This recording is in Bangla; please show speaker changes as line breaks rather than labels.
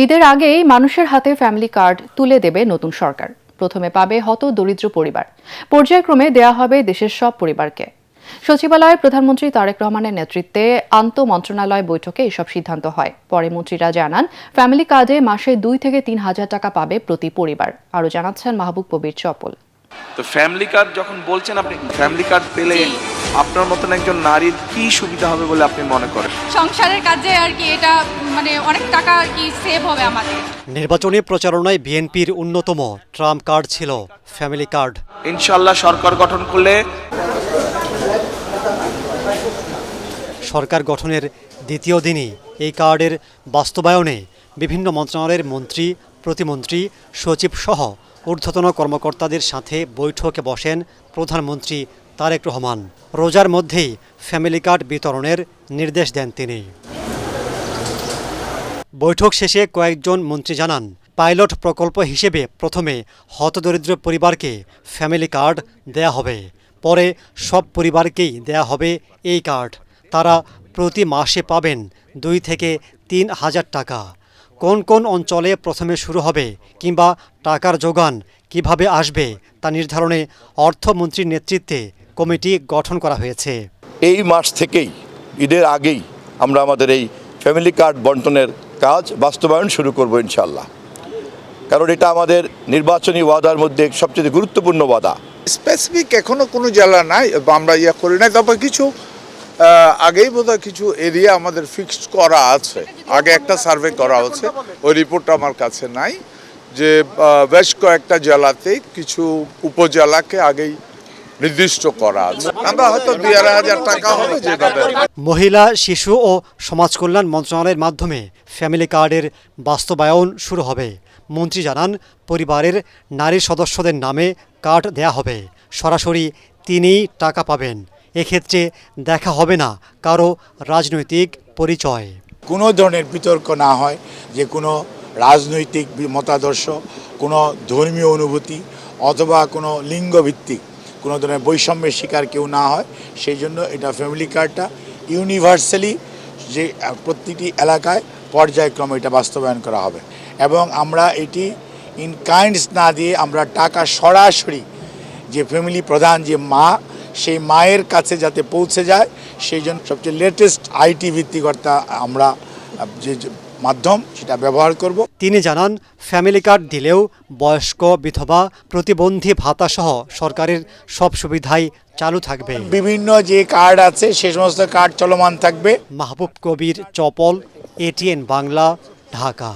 ঈদের আগেই মানুষের হাতে ফ্যামিলি কার্ড তুলে দেবে নতুন সরকার। প্রথমে পাবে হতদরিদ্র পরিবার, পর্যায়ক্রমে দেয়া হবে দেশের সব পরিবারকে। সচিবালয়ে প্রধানমন্ত্রী তারেক রহমানের নেতৃত্বে আন্তঃমন্ত্রণালয় বৈঠকে এসব সিদ্ধান্ত হয়। পরে মন্ত্রীরা জানান, ফ্যামিলি কার্ডে মাসে 2 থেকে 3 হাজার টাকা পাবে প্রতি পরিবার। আরও জানাচ্ছেন মাহবুব কবির চপল।
তো ফ্যামিলি কার্ড যখন বলছেন, আপনি ফ্যামিলি কার্ড পেলে আপনার মতন একজন নারীর কি সুবিধা হবে বলে আপনি মনে করেন?
সংসারের কাজে আর কি এটা অনেক টাকা আর কি সেভ হবে আমাদের।
নির্বাচনী প্রচারণায় বিএনপির অন্যতম ট্রাম্প কার্ড ছিল ফ্যামিলি কার্ড।
ইনশাআল্লাহ সরকার গঠন করলে
সরকার গঠনের দ্বিতীয় দিনই এই কার্ডের বাস্তবায়নে বিভিন্ন মন্ত্রণালয়ের মন্ত্রী, প্রতিমন্ত্রী, সচিব সহ ঊর্ধ্বতন কর্মকর্তাদের সাথে বৈঠকে বসেন প্রধানমন্ত্রী তারেক রহমান। রোজার মধ্যেই ফ্যামিলি কার্ড বিতরণের নির্দেশ দেন তিনি। বৈঠক শেষে কয়েকজন মন্ত্রী জানান, পাইলট প্রকল্প হিসেবে প্রথমে হতদরিদ্র পরিবারকে ফ্যামিলি কার্ড দেয়া হবে, পরে সব পরিবারকেই দেয়া হবে এই কার্ড। তারা প্রতি মাসে পাবেন 2 থেকে 3 হাজার টাকা। কোন কোন অঞ্চলে প্রথমে শুরু হবে কিংবা টাকার যোগান কিভাবে আসবে তা নির্ধারণে অর্থমন্ত্রীর নেতৃত্বে কমিটি গঠন করা হয়েছে।
এই মাস থেকেই, ঈদের আগেই আমরা আমাদের এই ফ্যামিলি কার্ড বন্টনের কাজ বাস্তবায়ন শুরু করব ইনশাআল্লাহ। কারণ এটা আমাদের নির্বাচনী ওয়াদার মধ্যে সবচেয়ে গুরুত্বপূর্ণ ওয়াদা।
স্পেসিফিক এখনো কোনো জেলা নাই, আমরা করি নাই। তবে কিছু আগেই বোধহয় কিছু এরিয়া আমাদের ফিক্সড করা আছে। আগে একটা সার্ভে করা হচ্ছে, ওই রিপোর্টটা আমার কাছে নাই, যে বেশ কয়েকটা জেলাতে কিছু উপজেলাকে আগেই নির্দিষ্ট করা আছে। আমরা হয়তো 2,500 টাকা হবে যেভাবে।
মহিলা, শিশু ও সমাজ কল্যাণ মন্ত্রণালয়ের মাধ্যমে ফ্যামিলি কার্ডের বাস্তবায়ন শুরু হবে। মন্ত্রী জানান, পরিবারের নারী সদস্যদের নামে কার্ড দেয়া হবে, সরাসরি তিনিই টাকা পাবেন। এক্ষেত্রে দেখা হবে না কারো রাজনৈতিক পরিচয়।
কোনো ধরনের বিতর্ক না হয়, যে কোনো রাজনৈতিক মতাদর্শ, কোনো ধর্মীয় অনুভূতি অথবা কোনো লিঙ্গভিত্তিক কোনো ধরনের বৈষম্যের শিকার কেউ না হয়, সেই জন্য এটা ফ্যামিলি কার্ডটা ইউনিভার্সালি যে প্রতিটি এলাকায় পর্যায়ক্রমে এটা বাস্তবায়ন করা হবে। এবং আমরা এটি ইন কাইন্ডস না দিয়ে আমরা টাকা সরাসরি যে ফ্যামিলি প্রধান যে মা, সেই মায়ের কাছে যাতে পৌঁছে যায়, সেই জন্য সবচেয়ে লেটেস্ট আইটি ভিত্তিকতা আমরা যে মাধ্যম সেটা ব্যবহার করব।
তিনি জানান, ফ্যামিলি কার্ড দিলেও বয়স্ক, বিধবা, প্রতিবন্ধী ভাতা সহ সরকারের সব সুবিধাই চালু থাকবে।
বিভিন্ন যে কার্ড আছে সে সমস্ত কার্ড চলমান থাকবে।
মাহবুব কবির চপল, ATN বাংলা, ঢাকা।